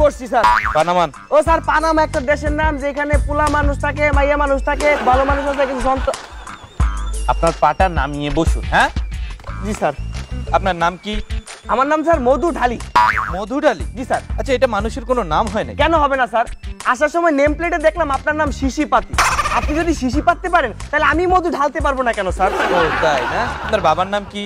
বসছি স্যার। পানামান। ও sir, Panama একটা দেশের নাম যেখানে পোলা মানুষ থাকে, মাইয়া মানুষ থাকে, ভালো মানুষ আছে, কিছু যন্ত্র। আপনার পাটা নামিয়ে বসুন। হ্যাঁ জি স্যার। আপনার নাম কি? আমার নাম স্যার মধু ঢালি। মধু ঢালি? জি স্যার। আচ্ছা, এটা মানুষের কোনো নাম হয় না? কেন হবে না স্যার? আসার সময় নেম প্লেটে দেখলাম আপনার নাম শিশি পাতি। আপনি যদি শিশি পাততে পারেন তাহলে আমি মধু ঢালতে পারবো না কেন স্যার? ও তাই না? আপনার বাবার নাম কি?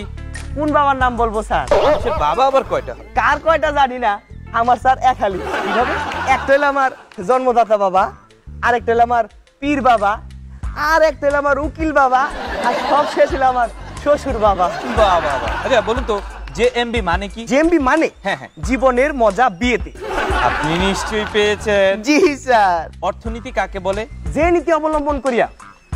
কোন বাবার নাম বলবো স্যার? সে বাবা আবার কয়টা? কার কয়টা জানি না, আমার স্যার এক হালি। কিভাবে? একটা হলো আমার জন্মদাতা বাবা, আরেকটা হলো আমার পীর বাবা, আর একটা হলো আমার উকিল বাবা, আর সব শেষ হলো আমার শ্বশুর বাবা। বাবা। আচ্ছা বলুন তো, জেএমবি মানে কি? জেএমবি মানে হ্যাঁ। জীবনের মজা বিয়েতে। আপনি নিশ্চয়ই পেয়েছেন। জি স্যার। অর্থনীতি কাকে বলে? যে নীতি অবলম্বন করিয়া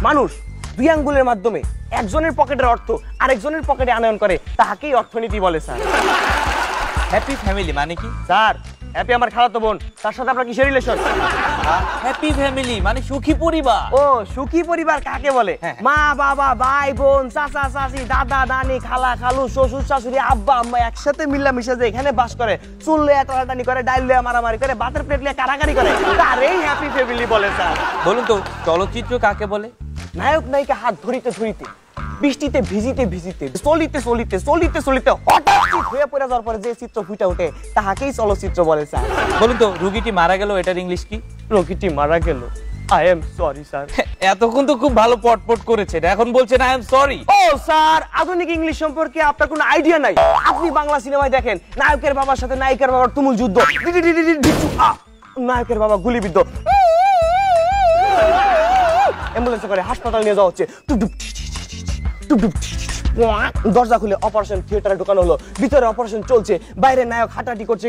মানুষ দুই আঙ্গুলের মাধ্যমে একজনের পকেটের অর্থ আরেকজনের পকেটে আনয়ন করে তাহাকেই অর্থনীতি বলে স্যার। হ্যাপি ফ্যামিলি মানে কি? স্যার, হ্যাপি আমার খালাতো বোন, তার সাথে আপনার কিসের রিলেশন? হ্যাপি ফ্যামিলি মানে সুখী পরিবার। ও, সুখী পরিবার কাকে বলে? হ্যাঁ। মা বাবা, ভাই বোন, চাচা চাচি, দাদা নানি, খালা খালু, শ্বশুর শাশুড়ি, আব্বা আম্মা একসাথে মিলামিশে যে এখানে বাস করে, চুল লইয়া টানাটানি করে, ডাইল লইয়া মারামারি করে, ভাতের প্লেট লইয়া কারাকারি করে, তারই হ্যাপি ফ্যামিলি বলে স্যার। বলুন তো, চলচ্চিত্র কাকে বলে? নায়ক নায়িকা হাত ধরিতে ধরিতে, বৃষ্টিতে ভিজিতে ভিজিতে, চলিতে চলিতে চলিতে চলিতে হঠাৎ চিত হয়ে পড়ে যাওয়ার পরে যে চিত্র ফুটে ওঠে তাহাকেই চলচ্চিত্র বলে স্যার। বলুন তো, রুগীটি মারা গেল, এটার ইংলিশ কি? রোগীটি মারা গেল। I am sorry sir. এতক্ষণ তো খুব ভালো পটপট করেছেন, এখন বলছেন আই এম সরি। ও স্যার, আধুনিক ইংলিশ সম্পর্কে আপনার কোনো আইডিয়া নাই। আপনি বাংলা সিনেমায় দেখেন নায়কের বাবার সাথে নায়িকার বাবার তুমুল যুদ্ধ, নায়কের বাবা গুলিবিদ্ধ, অ্যাম্বুলেন্সে করে হাসপাতাল নিয়ে যাওয়া হচ্ছে, দরজা খুলে অপারেশন থিয়েটারে ঢোকানো হলো, ভিতরে অপারেশন চলছে, বাইরে নায়ক হাঁটাহাঁটি করছে,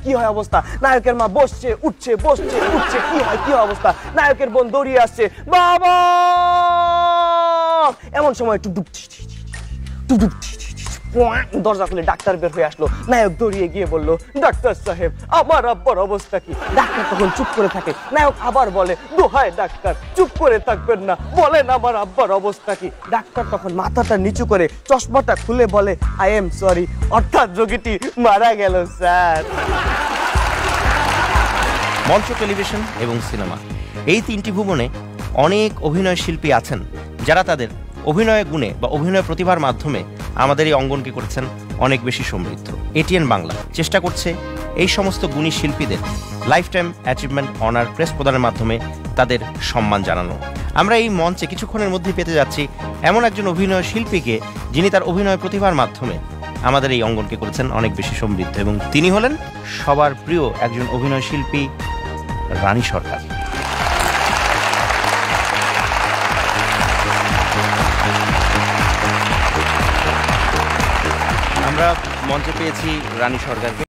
কি হয় অবস্থা, নায়কের মা বসছে উঠছে বসছে উঠছে, কি হয় অবস্থা, নায়কের বোন দৌড়িয়ে আসছে, বাবা। এমন সময় দরজা খুলে ডাক্তার বের হয়ে আসলো, নায়ক দৌড়িয়ে গিয়ে বলল, ডাক্তার সাহেব আমার আব্বার অবস্থা কি? ডাক্তার তখন চুপ করে থাকে, নায়ক আবার বলে, দোহায় ডাক্তার চুপ করে থাকবেন না, বলেন আমার আব্বার অবস্থা কি? ডাক্তার তখন মাথাটা নিচু করে চশমাটা খুলে বলে, আই এম সরি, অর্থাৎ রোগীটি মারা গেল স্যার। মঞ্চ, টেলিভিশন এবং সিনেমা, এই তিনটি ভুবনে অনেক অভিনয় শিল্পী আছেন যারা তাদের অভিনয় গুণে বা অভিনয় প্রতিভার মাধ্যমে আমাদের এই অঙ্গনকে করেছেন অনেক বেশি সমৃদ্ধ। এটিএন বাংলা চেষ্টা করছে এই সমস্ত গুণী শিল্পীদের life time achievement honour crest প্রদানের মাধ্যমে তাদের সম্মান জানানো। আমরা এই মঞ্চে কিছুক্ষণের মধ্যে পেতে যাচ্ছি এমন একজন অভিনয় শিল্পীকে, যিনি তার অভিনয় প্রতিভার মাধ্যমে আমাদের এই অঙ্গনকে করেছেন অনেক বেশি সমৃদ্ধ, এবং তিনি হলেন সবার প্রিয় একজন অভিনয় শিল্পী, রানী সরকার। আমরা মঞ্চে পেয়েছি রানী সরকারকে।